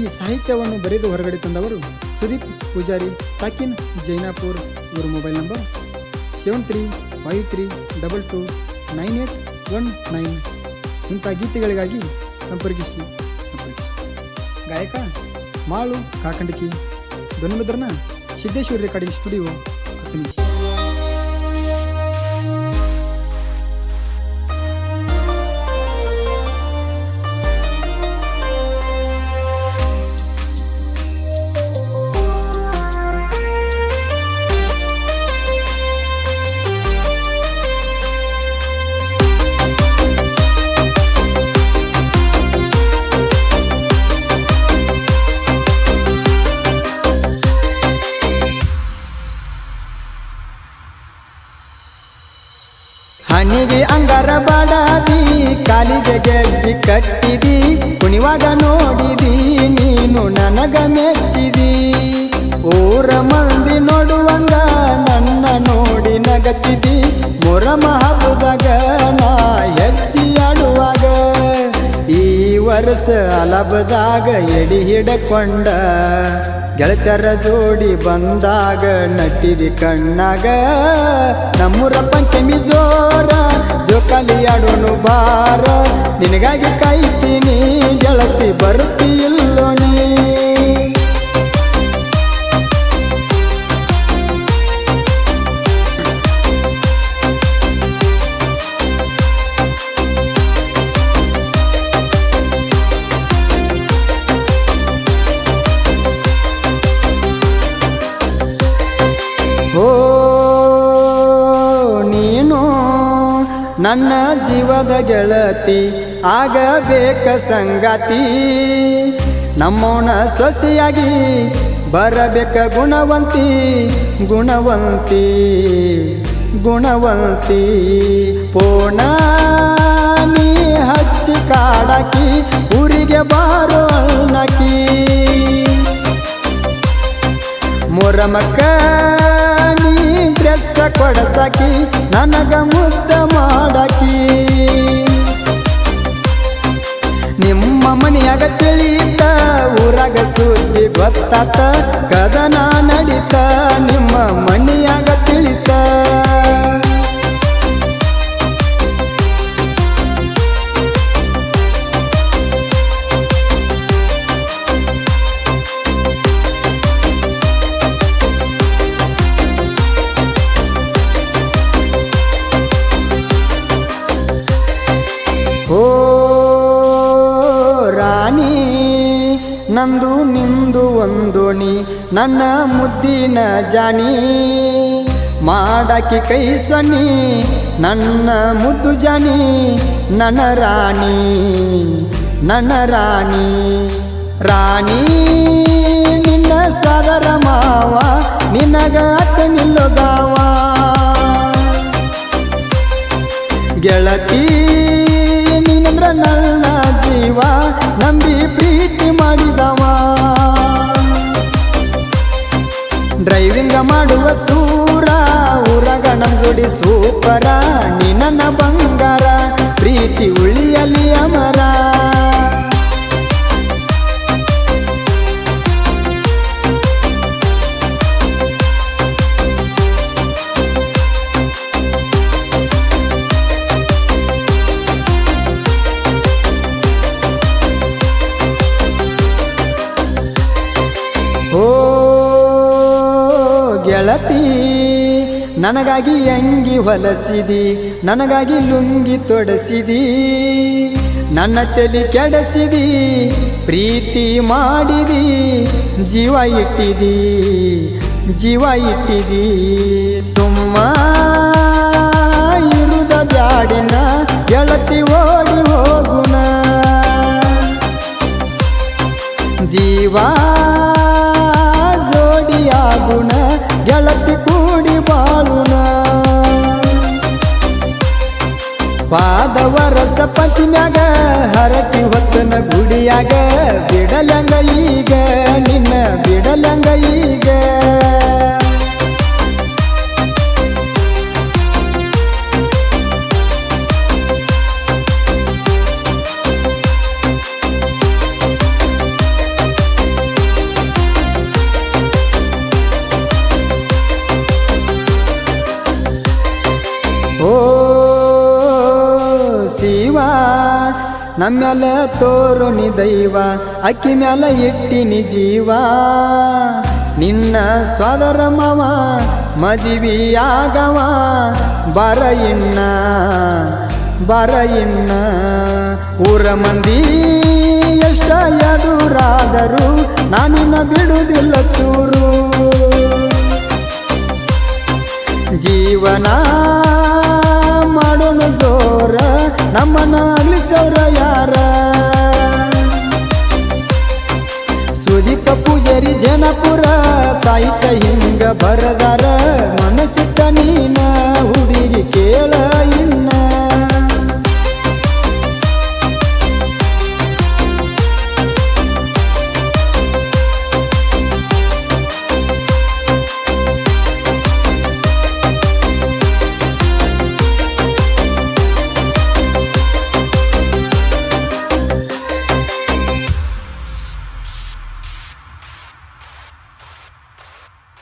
ಈ ಸಾಹಿತ್ಯವನ್ನು ಬರೆದು ಹೊರಗಡೆ ತಂದವರು ಸುದೀಪ್ ಪೂಜಾರಿ, ಸಾಕಿನ್ ಜೈನಾಪುರ್. ಇವರ ಮೊಬೈಲ್ ನಂಬರ್ 7353229819. ಇಂಥ ಗೀತೆಗಳಿಗಾಗಿ ಸಂಪರ್ಕಿಸಿ. ಗಾಯಕ ಮಾಳು ಕಾಕಂಡಕಿ, ಧ್ವನಿಮುದ್ರಣ ಸಿದ್ದೇಶ್ವರ ರೆಕಾರ್ಡಿಂಗ್ ಸ್ಟುಡಿಯೋ, ಅತನಿ. ಹನಿಗೆ ಅಂಗಾರ ಬಾಡಾದಿ, ಕಾಲಿಗೆ ಗೆಜ್ಜಿ ಕಟ್ಟಿದಿ, ಕುಣಿವಾಗ ನೋಡಿದಿ ನೀನು ನನಗ ಮೆಚ್ಚಿದಿ. ಊರ ಮಂದಿ ನೋಡುವಂಗ ನನ್ನ ನೋಡಿ ನಗತ್ತಿದಿ, ಮೊರಮ ಹಬ್ಬದಾಗ ನಾ ಹೆಜ್ಜಿ ಆಡುವಾಗ. ಈ ವರ್ಷ ಅಲಬದಾಗ ಎಡಿ ಹಿಡಕೊಂಡ ಗೆಳತರ ಜೋಡಿ ಬಂದಾಗ ನಟ್ಟಿದಿ ಕಣ್ಣಾಗ. ನಮ್ಮೂರ ಪಂಚಮಿ ಜೋರ ಜೋಕಾಲಿ ಆಡೋನು ಬಾರ, ನಿನಗಾಗಿ ಕಾಯ್ತೀನಿ ಗೆಳತಿ ಬರ್ತಿ ಇಲ್ಲೋ ನೀ. ಓ ನೀನು ನನ್ನ ಜೀವದ ಗೆಳತಿ, ಆಗಬೇಕ ಸಂಗಾತಿ. ನಮ್ಮೋನ ಸೊಸೆಯಾಗಿ ಬರಬೇಕ ಗುಣವಂತಿ, ಗುಣವಂತಿ ಗುಣವಂತಿ. ಪೋಣ ನೀ ಹಚ್ಚಿ ಕಾಡಾಕಿ, ಊರಿಗೆ ಬಾರೋ ಅಣ್ಣಕಿ. ಮೊರಮಕ್ಕ ನೀ ಡ್ರೆಸ್ ಕೊಡಸಾಕಿ, ನನಗ ಮುದ್ದ ಮಾಡಾಕಿ. ನಿಮ್ಮ ಮನೆಯಾಗ ತಿಳಿತ, ಊರಾಗ ಸುದ್ದಿ ಗೊತ್ತಾತ, ಕದನ ನಡೀತ ನಿಮ್ಮ ಮನೆಯಾಗ ತಿಳಿತ. ಓ ರಾಣಿ ನಂದು ನಿಂದು ಒಂದೋಣಿ, ನನ್ನ ಮುದ್ದಿನ ಜಾಣಿ ಮಾಡಾಕಿ ಕೈ ಸೊನ್ನಿ, ನನ್ನ ಮುದ್ದು ಜಾಣಿ ನನ್ನ ರಾಣಿ, ನನ್ನ ರಾಣಿ. ರಾಣಿ ನಿನ್ನ ಸದರ ಮಾವ, ನಿನಗ ಅತ್ತ ನಿಲ್ಲೋಗಾವ. ಗೆಳತಿ ನೀನಂದ್ರ ನನ್ನ ಜೀವ, ನಂಬಿ ಪ್ರೀತಿ ಮಾಡಿದವ. ಡ್ರೈವಿಂಗ ಮಾಡುವ ಸೂರ, ಊರಾಗ ನಮ್ ಜೋಡಿ ಸೂಪರ. ನೀ ನನ್ನ ಬಂಗಾರ, ಪ್ರೀತಿ ಉಳಿಯಲಿ ಅಮರ. ಓ ಗೆಳತಿ ನನಗಾಗಿ ಅಂಗಿ ಹೊಲಸಿದಿ, ನನಗಾಗಿ ಲುಂಗಿ ತೊಡಸಿದಿ, ನನ್ನ ತಲೆ ಕೆಡಸಿದಿ, ಪ್ರೀತಿ ಮಾಡಿದಿ, ಜೀವ ಇಟ್ಟಿದಿ, ಜೀವ ಇಟ್ಟಿದಿ. ಸುಮ್ಮ ಇರುದ ಬ್ಯಾಡಿನ ಗೆಳತಿ ಓಡಿ ಹೋಗುಣ, ಜೀವ ಜೋಡಿಯಾಗುಣ, ಗೆಳತಿ ಕೂಡಿ ಬಾಳುಣ. ಪಾದವರಸ ಪಂಚಮ್ಯಾಗ ಹರತಿ ಹೊತ್ತನ ಗುಡಿಯಾಗ, ಬಿಡಲಂಗ ಈಗ ನಿನ್ನ ಬಿಡಲಂಗ ಈಗ. ನಮ್ಮ್ಯಾಲ ತೋರುಣಿ ದೈವ ಅಕ್ಕಿ ಮ್ಯಾಲ ಇಟ್ಟಿನಿ ಜೀವ ನಿನ್ನ ಸೋದರ ಮಾವ ಮದುವೆಯಾಗವ ಬರ ಇನ್ನ ಊರ ಮಂದಿ ಎಷ್ಟ ಎದುರಾದರೂ ನಾನಿನ್ನ ಬಿಡುವುದಿಲ್ಲ ಚೂರು ಜೀವನ ಮಾಡೋಣ ಜೋರ ನಮ್ಮನ್ನ ಅಗ್ಲಿಸವ್ರ ಯಾರ ಸುದೀಪ ಪೂಜಾರಿ ಜನಪುರ ಸಾಹಿತ್ಯ ಹಿಂಗ ಬರದಾರ ಮನಸ್ಸಿಟ್ಟ ನೀನ